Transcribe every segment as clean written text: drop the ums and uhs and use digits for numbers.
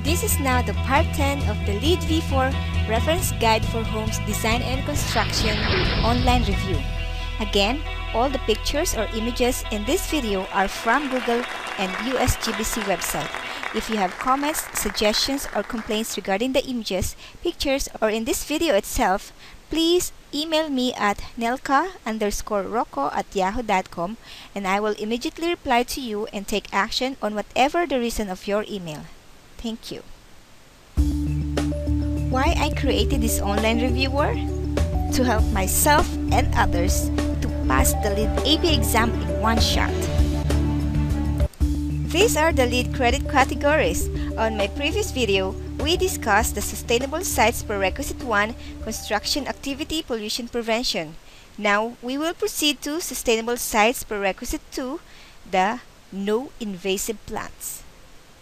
This is now the part 10 of the LEED V4 Reference Guide for Homes Design and Construction online review. Again, all the pictures or images in this video are from Google and USGBC website. If you have comments, suggestions, or complaints regarding the images, pictures, or in this video itself, please email me at nelca_roco@yahoo.com and I will immediately reply to you and take action on whatever the reason of your email. Thank you. Why I created this online reviewer? To help myself and others to pass the LEED AP exam in one shot. These are the LEED credit categories. On my previous video, we discussed the Sustainable Sites Prerequisite 1, Construction Activity Pollution Prevention. Now, we will proceed to Sustainable Sites Prerequisite 2, the No Invasive Plants.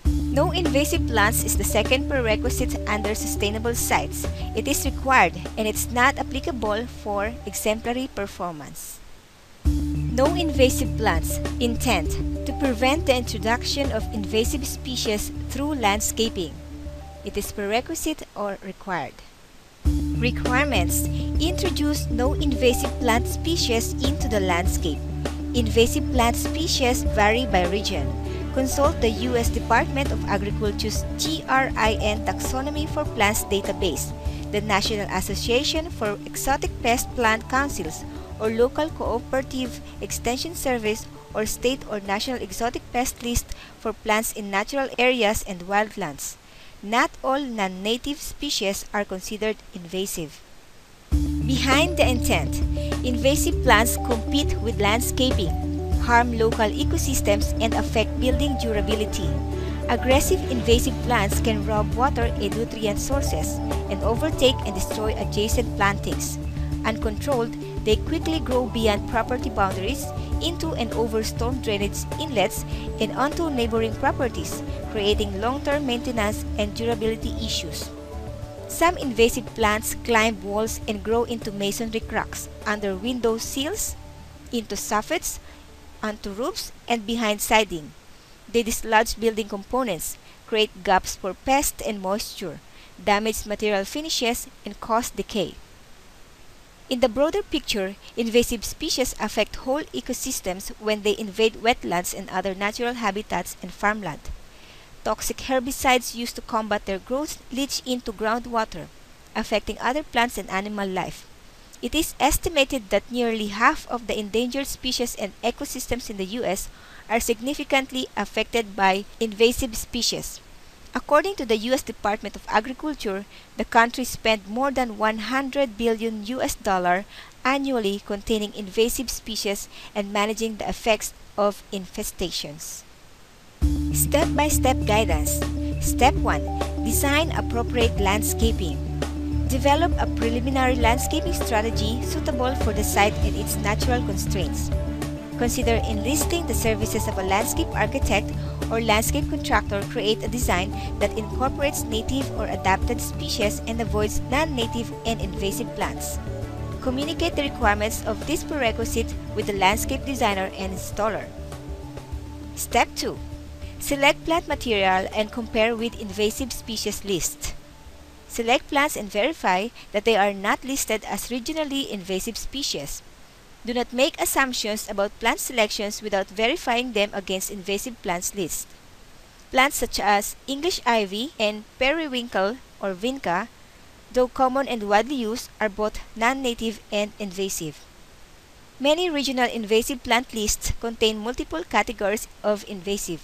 No invasive plants is the second prerequisite under sustainable sites. It is required and it's not applicable for exemplary performance. No invasive plants. Intent: to prevent the introduction of invasive species through landscaping. It is prerequisite or required. Requirements: introduce no invasive plant species into the landscape. Invasive plant species vary by region. Consult the U.S. Department of Agriculture's GRIN Taxonomy for Plants database, the National Association for Exotic Pest Plant Councils, or local cooperative extension service, or state or national exotic pest list for plants in natural areas and wildlands. Not all non-native species are considered invasive. Behind the intent: invasive plants compete with landscaping, harm local ecosystems, and affect building durability. Aggressive invasive plants can rob water and nutrient sources and overtake and destroy adjacent plantings. Uncontrolled, they quickly grow beyond property boundaries into and over storm drainage inlets and onto neighboring properties, creating long-term maintenance and durability issues. Some invasive plants climb walls and grow into masonry cracks, under window sills, into soffits, onto roofs, and behind siding. They dislodge building components, create gaps for pests and moisture, damage material finishes, and cause decay. In the broader picture, invasive species affect whole ecosystems when they invade wetlands and other natural habitats and farmland. Toxic herbicides used to combat their growth leach into groundwater, affecting other plants and animal life. It is estimated that nearly half of the endangered species and ecosystems in the U.S. are significantly affected by invasive species. According to the U.S. Department of Agriculture, the country spent more than $100 billion annually containing invasive species and managing the effects of infestations. Step-by-step guidance. Step 1. Design appropriate landscaping. Develop a preliminary landscaping strategy suitable for the site and its natural constraints. Consider enlisting the services of a landscape architect or landscape contractor. Create a design that incorporates native or adapted species and avoids non-native and invasive plants. Communicate the requirements of this prerequisite with the landscape designer and installer. Step 2. Select plant material and compare with invasive species list. Select plants and verify that they are not listed as regionally invasive species. Do not make assumptions about plant selections without verifying them against invasive plants list. Plants such as English ivy and periwinkle or vinca, though common and widely used, are both non-native and invasive. Many regional invasive plant lists contain multiple categories of invasive,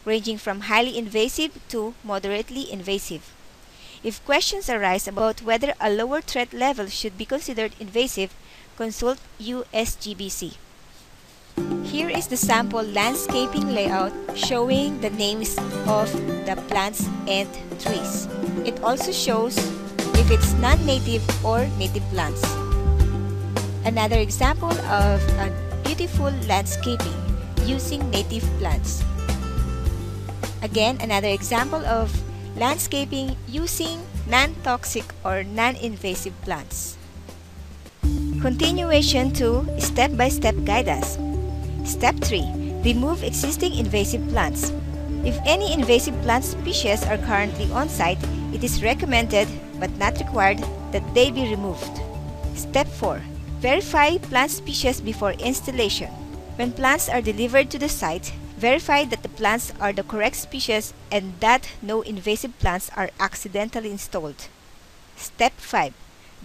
ranging from highly invasive to moderately invasive. If questions arise about whether a lower threat level should be considered invasive, consult USGBC. Here is the sample landscaping layout showing the names of the plants and trees. It also shows if it's non-native or native plants. Another example of a beautiful landscaping using native plants. Again, another example of landscaping using non-toxic or non-invasive plants. Continuation to step-by-step guidance. Step 3. Remove existing invasive plants. If any invasive plant species are currently on site, it is recommended but not required that they be removed. Step 4. Verify plant species before installation. When plants are delivered to the site, verify that the plants are the correct species and that no invasive plants are accidentally installed. Step 5.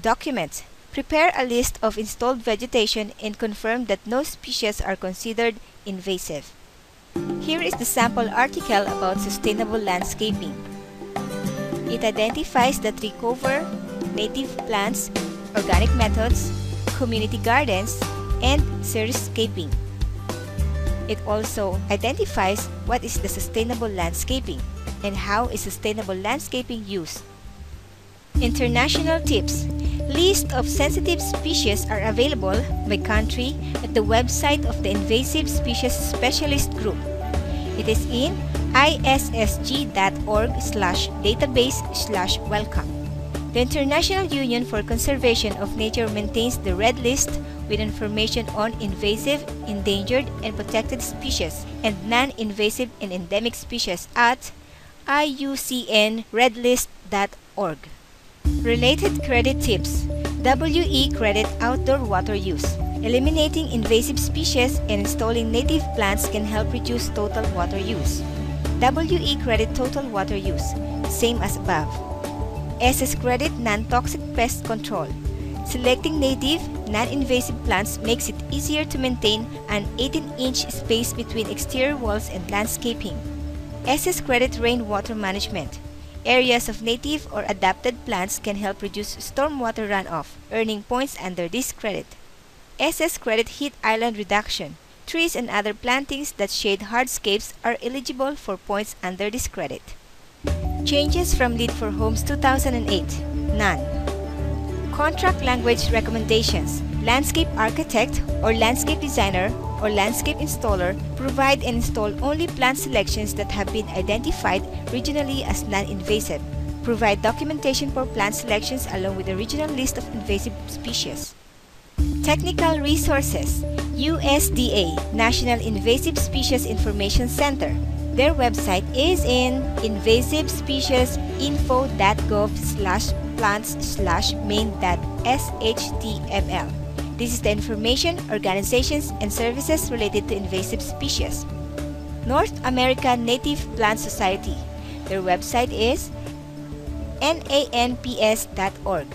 Document. Prepare a list of installed vegetation and confirm that no species are considered invasive. Here is the sample article about sustainable landscaping. It identifies the tree cover, native plants, organic methods, community gardens, and xeriscaping. It also identifies what is the sustainable landscaping and how is sustainable landscaping used. International tips. List of sensitive species are available by country at the website of the Invasive Species Specialist Group. It is in issg.org/database/welcome. The International Union for Conservation of Nature maintains the Red List with information on invasive, endangered, and protected species and non-invasive and endemic species at iucnredlist.org. Related credit tips. WE credit outdoor water use. Eliminating invasive species and installing native plants can help reduce total water use. WE credit total water use, same as above. SS credit non-toxic pest control. Selecting native, non-invasive plants makes it easier to maintain an 18-inch space between exterior walls and landscaping. SS credit rainwater management. Areas of native or adapted plants can help reduce stormwater runoff, earning points under this credit. SS credit heat island reduction. Trees and other plantings that shade hardscapes are eligible for points under this credit. Changes from LEED for Homes 2008. None. Contract language recommendations. Landscape architect or landscape designer or landscape installer provide and install only plant selections that have been identified regionally as non-invasive. Provide documentation for plant selections along with a regional list of invasive species. Technical resources. USDA National Invasive Species Information Center. Their website is in invasivespeciesInfo.gov/plants/main.html. This is the information, organizations, and services related to invasive species. North American Native Plant Society. Their website is nanps.org,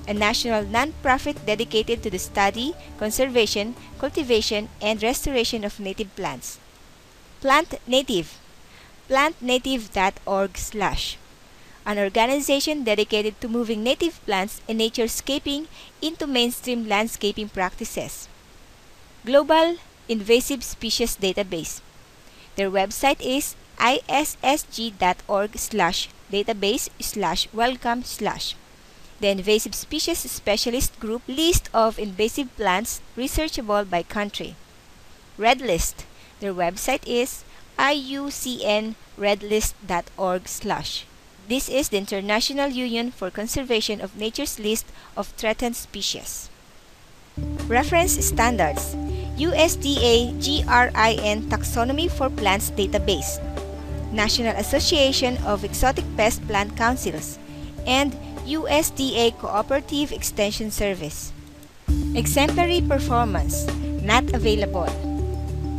a national non-profit dedicated to the study, conservation, cultivation, and restoration of native plants. Plant Native, plantnative.org/, an organization dedicated to moving native plants and naturescaping into mainstream landscaping practices. Global Invasive Species Database. Their website is issg.org/database/welcome/. The Invasive Species Specialist Group list of invasive plants researchable by country. Red List. Their website is iucnredlist.org/. This is the International Union for Conservation of Nature's list of threatened species. Reference Standards. USDA GRIN Taxonomy for Plants Database, National Association of Exotic Pest Plant Councils, and USDA Cooperative Extension Service. Exemplary performance. Not available.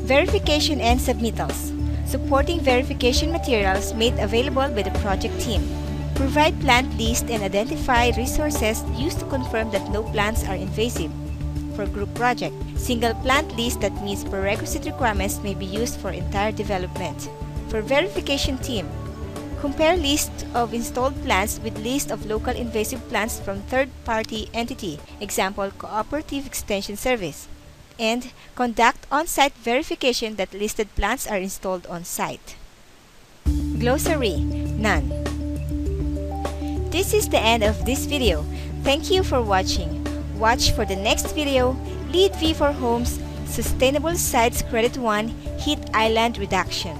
Verification and submittals. Supporting verification materials made available by the project team. Provide plant list and identify resources used to confirm that no plants are invasive. For group project, single plant list that meets prerequisite requirements may be used for entire development. For verification team, compare list of installed plants with list of local invasive plants from third-party entity, example Cooperative Extension Service, and conduct on-site verification that listed plants are installed on-site. Glossary. None. This is the end of this video. Thank you for watching. Watch for the next video, LEED V for Homes, Sustainable Sites Credit 1, Heat Island Reduction.